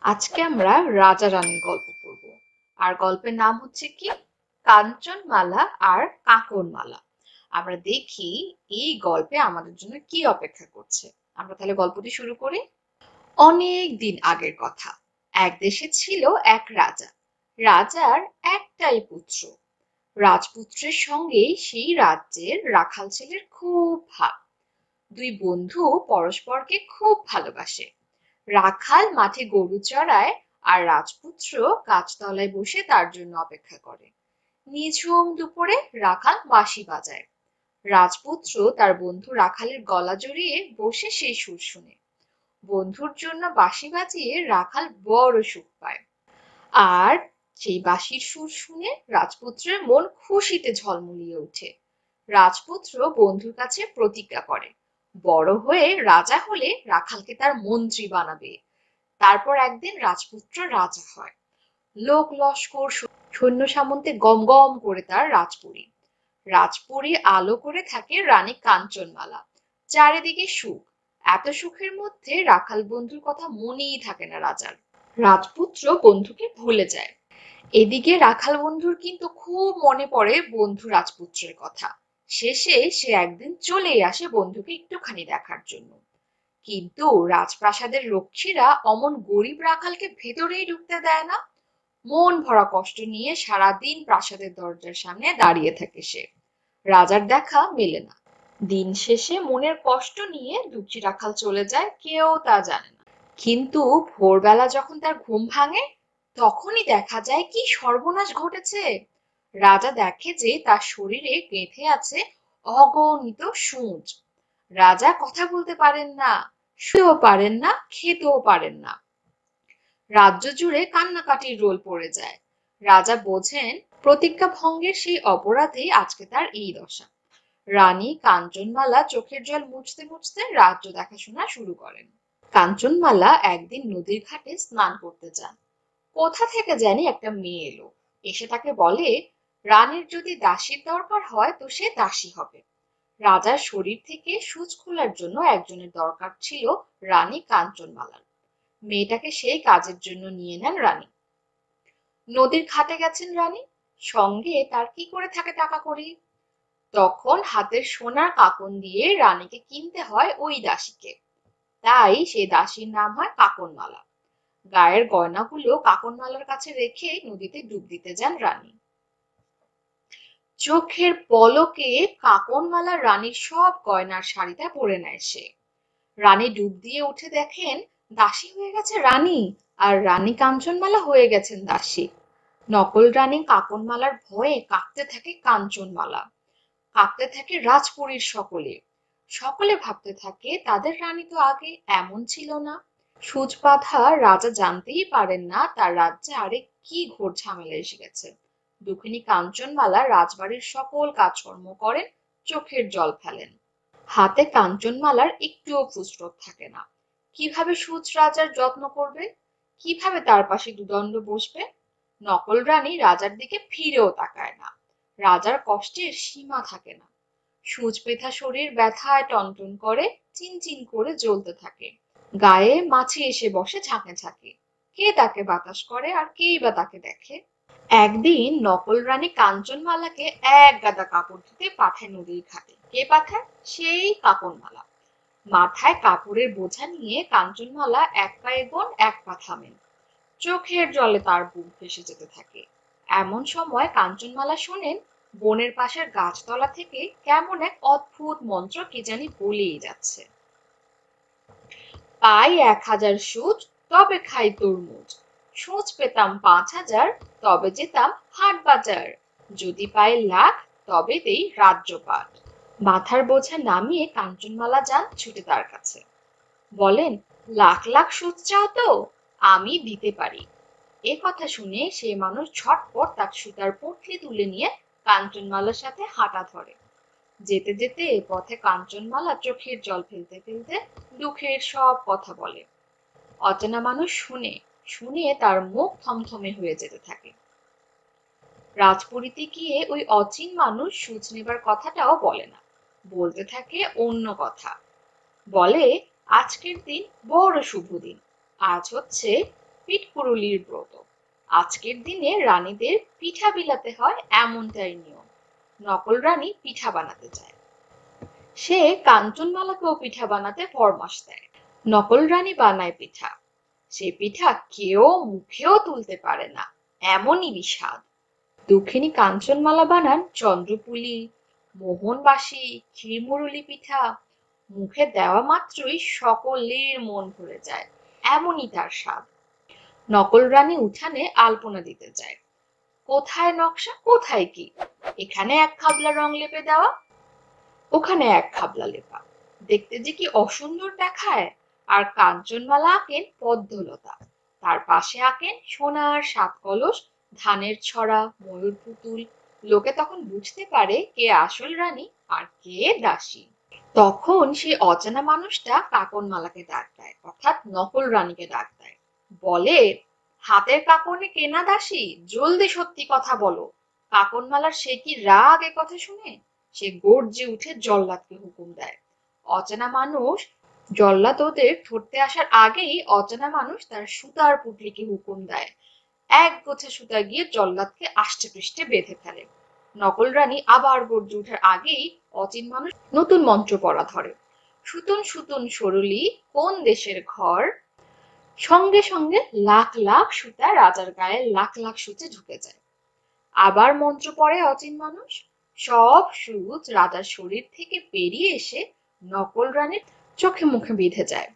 আজকে আমরা রাজা রানীর গল্প পড়ব। আর গল্পের নাম হচ্ছে কি কাঞ্চনমালা আর কাকনমালা। আমরা দেখি এই গল্পে আমাদের জন্য কি অপেক্ষা করছে। আমরা তাহলে গল্পটি শুরু করি। অনেক দিন আগের কথা। এক দেশে ছিল এক রাজা। রাজার একটাই পুত্র। রাজপুত্রের সঙ্গে সেই রাজ্যের রাখাল ছেলের খুব ভাব। দুই বন্ধু পরস্পরকে খুব ভালোবাসে। রাখাল মাঠে গরু চড়ায় আর রাজপুত্র গাছতলায় বসে তার জন্য অপেক্ষা করে। নিঝুম দুপুরে রাখাল বাঁশি বাজায়। রাজপুত্র তার বন্ধু রাখালের গলা জড়িয়ে বসে সেই সুর শুনে। বন্ধুর জন্য বাঁশি বাজিয়ে রাখাল বড় সুখ পায়। আর সেই বাঁশির সুর শুনে রাজপুত্রের মন খুশিতে ঝলমলিয়ে ওঠে। রাজপুত্র বন্ধুর কাছে প্রতিজ্ঞা করে, বড় হয়ে রাজা হলে রাখালকে তার মন্ত্রী বানাবে। তারপর একদিন রাজপুত্র রাজা হয়। লোক লস্কর সৈন্য সামন্তে গম গম করে তার রাজপুরী। রাজপুরী আলো করে থাকে রানী কাঞ্চনমালা। চারিদিকে সুখ। এত সুখের মধ্যে রাখাল বন্ধুর কথা মনেই থাকে না রাজার। রাজপুত্র বন্ধুকে ভুলে যায়। এদিকে রাখাল বন্ধুর কিন্তু খুব মনে পড়ে বন্ধু রাজপুত্রের কথা। শেষে সে একদিন চলেই আসে বন্ধুকে একটুখানি দেখার জন্য। কিন্তু রাজপ্রাসাদের রক্ষীরা অমন গরিব রাখালকে ভেতরেই ঢুকতে দেয় না। মন ভরা কষ্ট নিয়ে সারাদিন প্রাসাদের দরজার সামনে দাঁড়িয়ে থাকে সে। রাজার দেখা মেলে না। দিন শেষে মনের কষ্ট নিয়ে দুঃখী রাখাল চলে যায়, কেউ তা জানে না। কিন্তু ভোরবেলা যখন তার ঘুম ভাঙে, তখনই দেখা যায় কি সর্বনাশ ঘটেছে। রাজা দেখে যে তার শরীরে গেঁথে আছে অগণিত সূঁচ। রাজা কথা বলতে পারেন না, শুতেও পারেন না, খেতেও পারেন না। রাজ্য জুড়ে কান্নাকাটির রোল পড়ে যায়। রাজা বোঝেন প্রতিজ্ঞা ভঙ্গের সেই অপরাধেই আজকে তার এই দশা। রানী কাঞ্চনমালা চোখের জল মুছতে মুছতে রাজ্য দেখাশোনা শুরু করেন। কাঞ্চনমালা একদিন নদীর ঘাটে স্নান করতে যান। কোথা থেকে জানি একটা মেয়ে এলো, এসে তাকে বলে রানীর যদি দাসীর দরকার হয় তো সে দাসী হবে। রাজার শরীর থেকে সূচ খোলার জন্য একজনের দরকার ছিল রানী কাঞ্চনমালার। মেয়েটাকে সেই কাজের জন্য নিয়ে নেন রানী। নদীর ঘাটে গেছেন রানী, সঙ্গে তার কি করে থাকে টাকা কড়ি। তখন হাতের সোনার কাকন দিয়ে রানীকে কিনতে হয় ওই দাসীকে। তাই সেই দাসীর নাম হয় কাকনমালা। গায়ের গয়নাগুলো কাকনমালার কাছে রেখে নদীতে ডুব দিতে যান রানী। চোখের পলকে কাকনমালা রানীর সব গয়নার শাড়িটা পরে নেয় সে। রানী ডুব দিয়ে উঠে দেখেন দাসী হয়ে গেছে রানী, আর রানী কাঞ্চনমালা হয়ে গেছেন দাসী। নকল রানী কাকনমালার ভয়ে কাঁপতে থাকে কাঞ্চনমালা, কাঁপতে থাকে রাজপুরীর সকলে। সকলে ভাবতে থাকে তাদের রানী তো আগে এমন ছিল না। সুচবাঁধা রাজা জানতেই পারেন না তার রাজ্যে আরেক কি ঘোর ঝামেলা এসে গেছে। দুঃখিনী কাঞ্চনমালা রাজবাড়ির সকল কাজকর্ম করেন, চোখের জল ফেলেন। হাতে কাঞ্চনমালার একটুও ফুসরত থাকে না। কিভাবে সুচ রাজার যত্ন করবে, কিভাবে তার পাশে দুদণ্ড বসবে। নকল রানী রাজার দিকে ফিরেও তাকায় না। রাজার কষ্টের সীমা থাকে না। সূচ পেথা শরীর ব্যথায় টনটন করে, চিনচিন করে জ্বলতে থাকে। গায়ে মাছি এসে বসে ঝাঁকে ঝাঁকে। কে তাকে বাতাস করে আর কেই বা তাকে দেখে। একদিন নকল রানী কাঞ্চনমালাকে এক গাদা কাপড় ধুতে পাঠায় নদীর ঘাটে। কে পাঠায়? সেই কাকনমালা। মাথায় কাপড়ের বোঝা নিয়ে কাঞ্চনমালা এক পা এগোন এক পা থামেন। চোখের জলে তার বুক ভেসে যেতে থাকে। এমন সময় কাঞ্চনমালা শোনেন বনের পাশের গাছতলা থেকে কেমন এক অদ্ভুত মন্ত্র কে জানি বলেই যাচ্ছে। পাই ১,০০০ সূচ, তবে খাই তরমুজ। সূচ পেতাম ৫,০০০, তবে যেতাম হাট বাজার। যদি পাই লাখ, তবে দেই রাজ্যপাট। মাথার বোঝা নামিয়ে কাঞ্চনমালা যান ছুটে তার কাছে। বলেন, লাখ লাখ সূচ চাও তো? আমি দিতে পারি। এ কথা শুনে সে মানুষ ঝটপট তার সুতার পুঁটলি তুলে নিয়ে কাঞ্চনমালার সাথে হাঁটা ধরে। যেতে যেতে পথে কাঞ্চনমালা চোখের জল ফেলতে ফেলতে দুঃখের সব কথা বলে। অচেনা মানুষ শুনে শুনে তার মুখ থমথমে হয়ে যেতে থাকে। রাজপুরীতে গিয়ে ওই অচিন মানুষ সূচ নেবার কথাটাও বলে না, বলতে থাকে অন্য কথা। বলে, আজকের দিন বড় শুভ দিন। আজ হচ্ছে পিঠপুরুলির ব্রত। আজকের দিনে রানীদের পিঠা বিলাতে হয় এমনটাই নিয়ম। নকল রানী পিঠা বানাতে চায়, সে কাঞ্চনমালাকেও পিঠা বানাতে ফরমাস দেয়। নকল রানী বানায় পিঠা, সে পিঠা কেউ মুখেও তুলতে পারে না, এমনই বিস্বাদ। দক্ষিণী কাঞ্চনমালা বানান চন্দ্রপুলি, মোহনবাসী, ক্ষীরমুরুলি পিঠা। মুখে দেওয়া মাত্রই সকলের মন ভরে যায়, এমনই তার স্বাদ। নকল রানী উঠানে আলপনা দিতে যায়, কোথায় নকশা কোথায় কি, এখানে এক খাবলা রং লেপে দেওয়া, ওখানে এক খাবলা লেপা, দেখতে যে কি অসুন্দর দেখায়। আর কাঞ্চনমালা আঁকেন পদ্মলতা, তার পাশে আঁকেন সোনার সাত কলস, ধানের ছড়া, ময়ূর পুতুল। লোকে তখন বুঝতে পারে কে আসল রানী আর কে দাসী। তখন সেই অজানা মানুষটা কাকনমালাকে ডাক দেয়, অর্থাৎ নকল রানীকে ডাক দেয়। বলে, হাতের কাকনে কেনা দাসী, জলদি সত্যি কথা বলো। কাকনমালার সে কি রাগ এ কথা শুনে, সে গর্জে উঠে জল্লাদকে হুকুম দেয়। অচেনা মানুষ জল্লাদ ওদের ধরতে আসার আগেই অচেনা মানুষ তার সুতার পুঁটলিকে হুকুম দেয়, এক গোছা সুতা গিয়ে জল্লাদকে আষ্টে পৃষ্ঠে বেঁধে ফেলে। নকল রানী আবার গর্জে ওঠার আগেই অচিন মানুষ নতুন মন্ত্র পড়া ধরে, সুতুন সুতুন সরুলি কোন দেশের ঘর। সঙ্গে সঙ্গে লাখ লাখ সুতা রাজার গায়ে লাখ লাখ সূচে ঢুকে যায়। আবার মন্ত্র পড়ে অচিন মানুষ, সব সুচ রাজার শরীর থেকে বেরিয়ে এসে নকল রানীর চোখে মুখে বিঁধে যায়।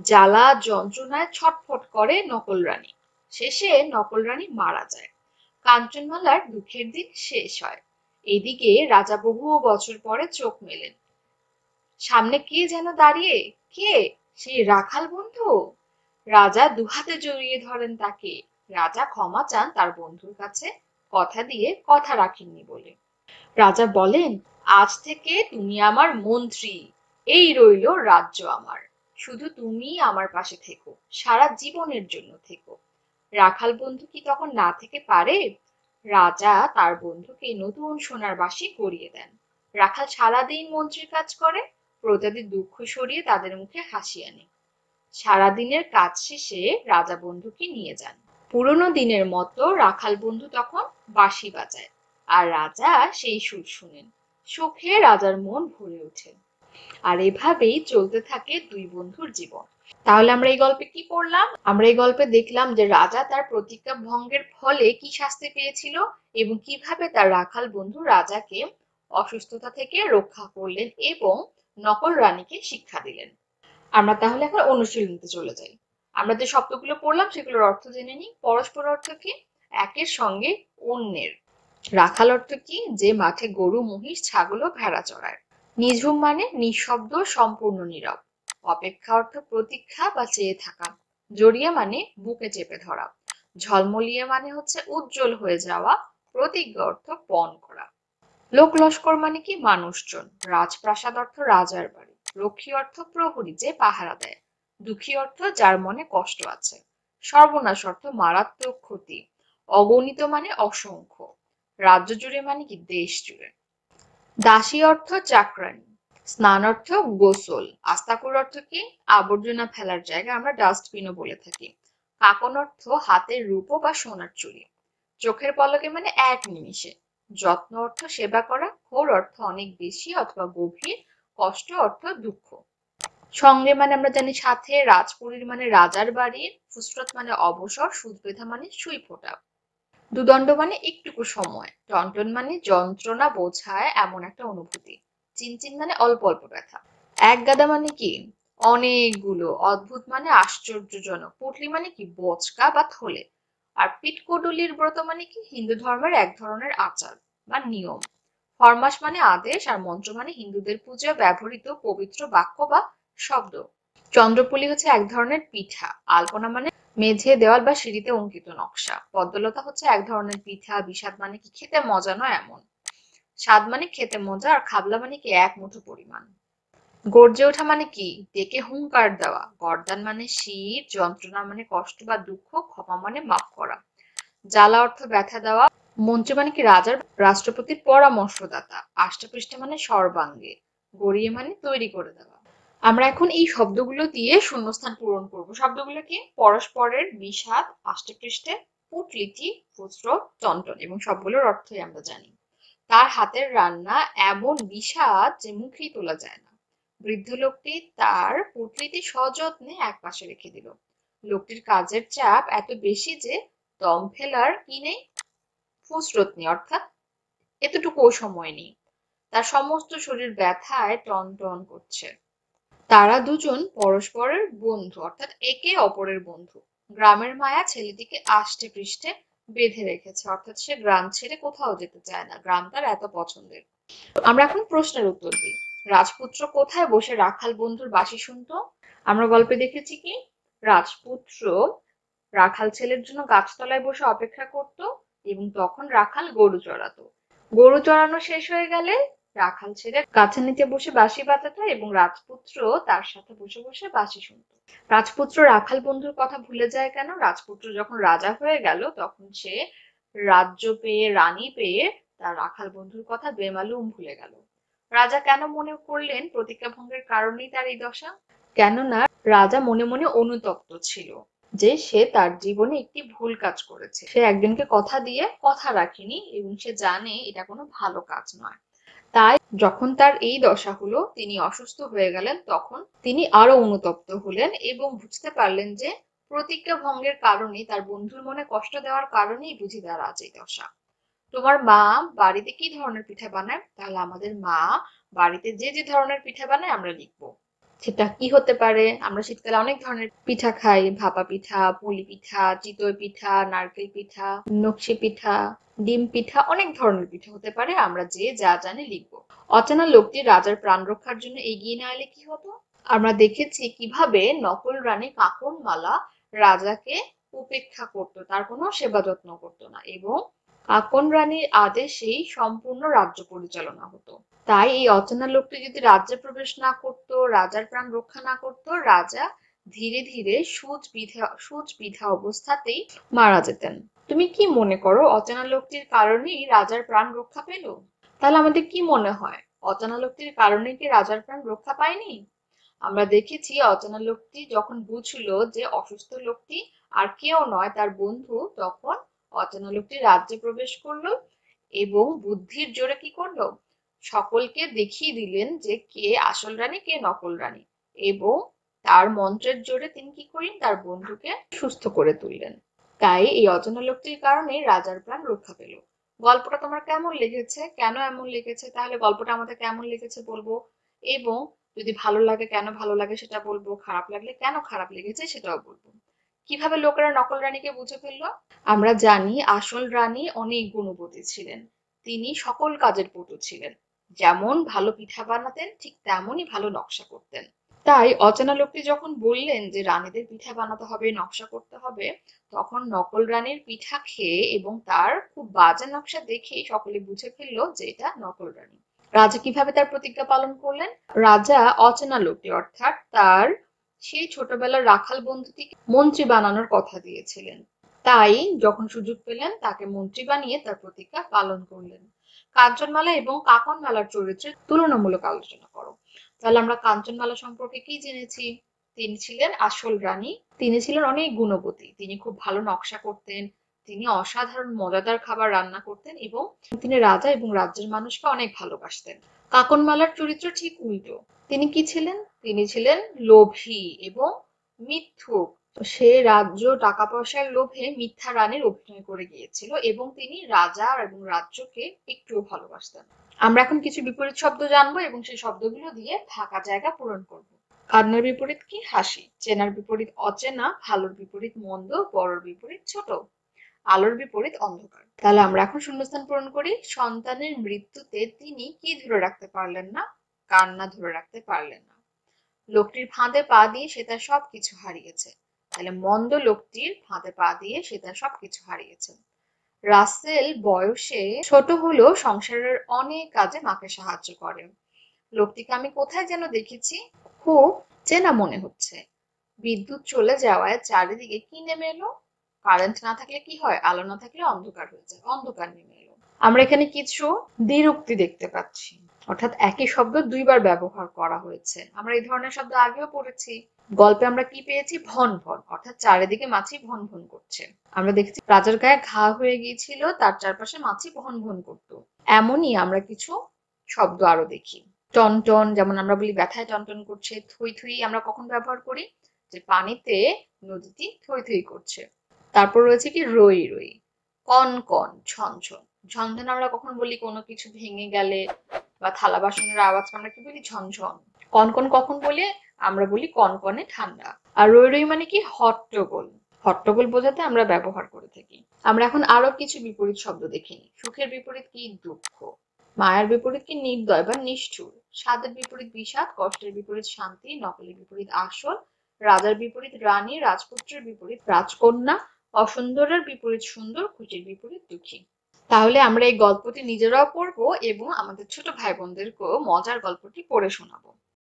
জ্বালা যন্ত্রণায় ছটফট করে নকল রানী, শেষে নকল রানী মারা যায়। কাঞ্চনমালার দুঃখের দিন শেষ হয়। এদিকে রাজা বহু বছর পরে চোখ মেলেন, সামনে কে যেন দাঁড়িয়ে, কে, সেই রাখাল বন্ধু। রাজা দুহাতে জড়িয়ে ধরেন তাকে। রাজা ক্ষমা চান তার বন্ধুর কাছে, কথা দিয়ে কথা রাখেননি বলে। রাজা বলেন, আজ থেকে তুমি আমার মন্ত্রী, এই রইল রাজ্য আমার। শুধু তুমি আমার পাশে থেকো, সারা জীবনের জন্য থেকো। রাখাল বন্ধু কি তখন না থেকে পারে? রাজা তার বন্ধুকে নতুন সোনার বাঁশি গড়িয়ে দেন। রাখাল সারাদিন মন্ত্রীর কাজ করে, প্রজাদের দুঃখ সরিয়ে তাদের মুখে হাসি আনে। সারাদিনের কাজ শেষে রাজা বন্ধুকে নিয়ে যান। পুরনো দিনের মতো রাখাল বন্ধু তখন বাঁশি বাজায়, আর রাজা সেই সুর শুনেন। সুখে রাজার মন ভরে ওঠে। আর এভাবেই চলতে থাকে দুই বন্ধুর জীবন। তাহলে আমরা এই গল্পে কি পড়লাম? আমরা এই গল্পে দেখলাম যে রাজা তার প্রতিজ্ঞা ভঙ্গের ফলে কি শাস্তি পেয়েছিল এবং কিভাবে তার রাখাল বন্ধু রাজাকে অসুস্থতা থেকে রক্ষা করলেন এবং নকল রানীকে শিক্ষা দিলেন। আমরা তাহলে এখন অনুশীলনীতে চলে যাই। আমরা যে শব্দগুলো পড়লাম সেগুলোর অর্থ জেনে নিই। পরস্পর অর্থ কি? একের সঙ্গে অন্যের। রাখাল অর্থ কি? যে মাঠে গরু, মহিষ, ছাগল ও ভেড়া চড়ায়। নিঝুম মানে নিঃশব্দ, সম্পূর্ণ নীরব। অপেক্ষা অর্থ প্রতীক্ষা বা চেয়ে থাকা। জড়িয়ে মানে বুকে চেপে ধরা। ঝলমলিয়ে মানে হচ্ছে উজ্জ্বল হয়ে যাওয়া। প্রতিজ্ঞা অর্থ পণ করা। লোক লস্কর মানে কি? মানুষজন। রাজপ্রাসাদ অর্থ রাজার বাড়ি। রক্ষী অর্থ প্রহরী, যে পাহারা দেয়। দুঃখী অর্থ যার মনে কষ্ট আছে। সর্বনাশ অর্থ মারাত্মক ক্ষতি। অগণিত মানে অসংখ্য। রাজ্য জুড়ে মানে কি? দেশ জুড়ে। দাসী অর্থ চাকরানী। স্নান অর্থ গোসল। আস্তাকুর অর্থ কি? আবর্জনা ফেলার জায়গা, আমরা ডাস্টবিনও বলে থাকি। কাকন অর্থ হাতের রূপো বা সোনার চুড়ি। চোখের পলকে মানে এক নিমিষে। যত্ন অর্থ সেবা করা। ঘোর অর্থ অনেক বেশি অথবা গভীর। কষ্ট অর্থ দুঃখ। সঙ্গে মানে আমরা জানি সাথে। রাজপুরীর মানে রাজার বাড়ির। ফুসরত মানে অবসর। সুদবেধা মানে সুই ফোঁটা। দুদণ্ড মানে একটুকু সময়। টনটন মানে যন্ত্রণা বোঝায় এমন একটা অনুভূতি। চিনচিন মানে অল্প অল্প ব্যথা। এক গাদা মানে কি? অনেকগুলো। অদ্ভুত মানে আশ্চর্যজনক। পুঁটলি মানে কি? বচকা বা থলে। আর পিঠকুডুলির ব্রত মানে কি? হিন্দু ধর্মের এক ধরনের আচার বা নিয়ম। ফরমাস মানে আদেশ, আর মন্ত্র মানে হিন্দুদের পূজায় ব্যবহৃত পবিত্র বাক্য বা শব্দ। চন্দ্রপুলি হচ্ছে এক ধরনের পিঠা। আলপনা মানে মেঝে, দেওয়াল বা সিঁড়িতে অঙ্কিত নকশা। পদ্মলতা হচ্ছে এক ধরনের পিঠা। বিষাদ মানে কি? খেতে মজা নয় এমন। স্বাদ মানে খেতে মজা, আর খাবলা মানে কি? এক মুঠো পরিমাণ। গর্জে ওঠা মানে কি? ডেকে হুংকার দেওয়া। গর্দান মানে শির। যন্ত্রণা মানে কষ্ট বা দুঃখ। ক্ষমা মানে মাফ করা। জ্বালা অর্থ ব্যথা দেওয়া। মন্ত্রী মানে কি? রাজার রাষ্ট্রপতির পরামর্শদাতা। আষ্টেপৃষ্ঠে মানে সর্বাঙ্গে। গড়িয়ে মানে তৈরি করে দেওয়া। আমরা এখন এই শব্দগুলো দিয়ে শূন্যস্থান পূরণ করব। শব্দগুলো কি? পরস্পরের, বিষাদ, আষ্টেপৃষ্ঠে, কূটনীতি, ফুসরো, টনটন, এবং সবগুলোর অর্থই আমরা জানি। তার হাতের রান্না এমন বিষাদ যে মুখেই তোলা যায় না। বৃদ্ধ লোকটি তার পুঁটলিটি সযত্নে একপাশে রেখে দিল। লোকটির কাজের চাপ এত বেশি যে দম ফেলার কি নেই, ফুসরত নেই, অর্থাৎ এতটুকুও সময় নেই। তার সমস্ত শরীর ব্যথায় টন টন করছে। তারা দুজন পরস্পরের বন্ধু, অর্থাৎ একে অপরের বন্ধু। গ্রামের মায়া ছেলেটিকে আষ্টে পৃষ্ঠে বেঁধে রেখেছে, অর্থাৎ সে গ্রাম ছেড়ে কোথাও যেতে চায় না, গ্রাম তার এত পছন্দের। আমরা এখন প্রশ্নের উত্তর দিই। রাজপুত্র কোথায় বসে রাখাল বন্ধুর বাঁশি শুনতো? আমরা গল্পে দেখেছি কি রাজপুত্র রাখাল ছেলের জন্য গাছতলায় বসে অপেক্ষা করত, এবং তখন রাখাল গরু চড়াতো। গরু চড়ানো শেষ হয়ে গেলে রাখাল ছেলে গাছের নিচে বসে বাঁশি বাজাতো এবং রাজপুত্র তার সাথে বসে বসে বাঁশি শুনতো। রাজপুত্র রাখাল বন্ধুর কথা ভুলে যায় কেন? রাজপুত্র যখন রাজা হয়ে গেল তখন সে রাজ্য পেয়ে, রানী পেয়ে, তার রাখাল বন্ধুর কথা বেমালুম ভুলে গেল। রাজা কেন মনে করলেন প্রতিজ্ঞা ভঙ্গের কারণেই তার এই দশা? কেননা রাজা মনে মনে অনুতপ্ত ছিল যে সে তার জীবনে একটি ভুল কাজ করেছে। সে একজনকে কথা দিয়ে কথা রাখেনি এবং সে জানে এটা কোনো ভালো কাজ নয়। তাই যখন তার এই দশা হলো, তিনি অসুস্থ হয়ে গেলেন, তখন তিনি আরো অনুতপ্ত হলেন এবং বুঝতে পারলেন যে প্রতিজ্ঞা ভঙ্গের কারণে, তার বন্ধুর মনে কষ্ট দেওয়ার কারণেই বুঝি তার আজ এই দশা। তোমার মা বাড়িতে কি ধরনের পিঠা বানায়? তাহলে আমাদের মা বাড়িতে যে যে ধরনের পিঠা বানায় আমরা লিখবো। সেটা কি হতে পারে? আমরা শীতকালে অনেক ধরনের পিঠা খাই। ভাপা পিঠা, পুলি পিঠা, চিতই পিঠা, নারকেল পিঠা, নকশি পিঠা, ডিম পিঠা, অনেক ধরনের পিঠা হতে পারে। আমরা যে যা জানি লিখবো। অচেনা লোকটি রাজার প্রাণ রক্ষার জন্য এগিয়ে না এলে কি হতো? আমরা দেখেছি কিভাবে নকল রানী কাকনমালা রাজাকে উপেক্ষা করতো, তার কোনো সেবা যত্ন করতো না, এবং কাকন রানীর আদেশেই সম্পূর্ণ রাজ্য পরিচালনা হতো। তাই এই অচেনা লোকটি যদি রাজ্যে প্রবেশ না করতো, রাজার প্রাণ রক্ষা না করতো, রাজা ধীরে ধীরে সুচ বিধা অবস্থাতেই মারা যেতেন। তুমি কি মনে করো অচেনা লোকটির কারণেই রাজার প্রাণ রক্ষা পেল? তাহলে আমাদের কি মনে হয়, অচেনা লোকটির কারণে কি রাজার প্রাণ রক্ষা পায়নি? আমরা দেখেছি অচেনা লোকটি যখন বুঝলো যে অসুস্থ লোকটি আর কেউ নয়, তার বন্ধু, তখন অচেনা লোকটি রাজ্যে প্রবেশ করলো এবং বুদ্ধির জোরে কি করলো, সকলকে দেখিয়ে দিলেন যে কে আসল রানী কে নকল রানী, এবং তার মন্ত্রের জোরে তিনি কি করলেন, তার বন্ধুকে সুস্থ করে তুললেন। তাই এই অচেনা লোকটির কারণে রাজার প্রাণ রক্ষা পেল। গল্পটা তোমার কেমন লেগেছে, কেন এমন লেগেছে? তাহলে গল্পটা আমাদের কেমন লেগেছে বলবো, এবং যদি ভালো লাগে কেন ভালো লাগে সেটা বলবো, খারাপ লাগলে কেন খারাপ লেগেছে সেটাও বলবো। কিভাবে লোকেরা নকল রানীকে বুঝে ফেললো? আমরা জানি আসল রানী অনেক গুণবতী ছিলেন। তিনি সকল কাজের পটু ছিলেন। যেমন ভালো পিঠা বানাতেন, ঠিক তেমনই ভালো নকশা করতেন। তাই অচেনা লোকটি যখন বললেন যে রানীদের পিঠা বানাতে হবে, নকশা করতে হবে, তখন নকল রানীর পিঠা খেয়ে এবং তার খুব বাজে নকশা দেখেই সকলে বুঝে ফেললো যে এটা নকল রানী। রাজা কিভাবে তার প্রতিজ্ঞা পালন করলেন? রাজা অচেনা লোকটি, অর্থাৎ তার সেই ছোটবেলার রাখাল বন্ধুটিকে মন্ত্রী বানানোর কথা দিয়েছিলেন। তাই যখন সুযোগ পেলেন তাকে মন্ত্রী বানিয়ে তার প্রতিজ্ঞা পালন করলেন। কাঞ্চনমালা এবং কাকনমালার চরিত্রের তুলনামূলক আলোচনা করো। তাহলে আমরা কাঞ্চনমালা সম্পর্কে কি জেনেছি? তিনি ছিলেন আসল রানী। তিনি ছিলেন অনেক গুণবতী, তিনি খুব ভালো নকশা করতেন, তিনি অসাধারণ মজাদার খাবার রান্না করতেন, এবং তিনি রাজা এবং রাজ্যের মানুষকে অনেক ভালোবাসতেন। কাকনমালার চরিত্র ঠিক উল্টো। তিনি কি ছিলেন? তিনি ছিলেন লোভী এবং মিথ্যুক। সে রাজ্য টাকা পয়সার লোভে মিথ্যা রানীর অভিনয় করে গিয়েছিল, এবং তিনি রাজা এবং রাজ্যকে একটুও ভালোবাসতেন। আমরা এখন কিছু বিপরীত শব্দ জানবো এবং সেই শব্দগুলো দিয়ে ফাঁকা জায়গা পূরণ করব। কান্নার বিপরীত কি? হাসি। চেনার বিপরীত অচেনা। ভালোর বিপরীত মন্দ। বড়র বিপরীত ছোট। আলোর বিপরীত অন্ধকার। তাহলে আমরা এখন শূন্যস্থান পূরণ করি। সন্তানের মৃত্যুতে তিনি কি ধরে রাখতে পারলেন না? কান্না ধরে রাখতে পারলেন না। লোকটির ফাঁদে পা দিয়ে সে তার সবকিছু হারিয়েছে। তাহলে মন্দ লোকটির ফাঁদে পা দিয়ে সে তার সবকিছু হারিয়েছে। রাসেল বয়সে ছোট হলেও সংসারের অনেক কাজে মাকে সাহায্য করে। লোকটিকে আমি কোথায় যেন দেখেছি, খুব চেনা মনে হচ্ছে। বিদ্যুৎ চলে যাওয়ায় চারিদিকে কি নেমে এলো? কারেন্ট না থাকলে কি হয়? আলো না থাকলে অন্ধকার হয়ে যায়, অন্ধকার নেমে এলো। আমরা এখানে কিছু দ্বিরুক্তি দেখতে পাচ্ছি। অর্থাৎ একই শব্দ দুইবার ব্যবহার করা হয়েছে। আমরা এই ধরনের শব্দ আগেও পড়েছি। গল্পে আমরা কি পেয়েছি? ভন ভন, অর্থাৎ চারিদিকে মাছি ভন ভন করছে। আমরা দেখেছি রাজার গায়ে ঘা হয়ে গিয়েছিল, তার চারপাশে মাছি ভন ভন করতো। এমনই আমরা কিছু শব্দ আরো দেখি। টনটন, যেমন আমরা বলি ব্যথায় টনটন করছে। থই থই আমরা কখন ব্যবহার করি? যে পানিতে নদীটি থই থই করছে। তারপর রয়েছে কি রই রই। কন কন, ঝনঝন। ঝনঝন আমরা কখন বলি? কোনো কিছু ভেঙে গেলে বা থালা বাসনের আওয়াজ আমরা কি বলি? ঝনঝন। কনকন কখন বলি? আমরা বলি কনকনে ঠান্ডা। আর রই রই মানে কি? হট্টগোল। হট্টগোল বোঝাতে আমরা ব্যবহার করে থাকি। আমরা এখন আরো কিছু বিপরীত শব্দ দেখে নিই। সুখের বিপরীত কি? দুঃখ। মায়ার বিপরীত কি? নির্দয় বা নিষ্ঠুর। স্বাদের বিপরীত বিষাদ, কষ্টের বিপরীত শান্তি, নকলের বিপরীত আসল, রাজার বিপরীত রানী, রাজপুত্রের বিপরীত রাজকন্যা, অসুন্দরের বিপরীত সুন্দর, খুশির বিপরীত দুঃখী। তাহলে আমরা এই গল্পটি নিজেরাও পড়বো এবং আমাদের ছোট ভাই বোনদেরকেও মজার গল্পটি পড়ে শোনাবো।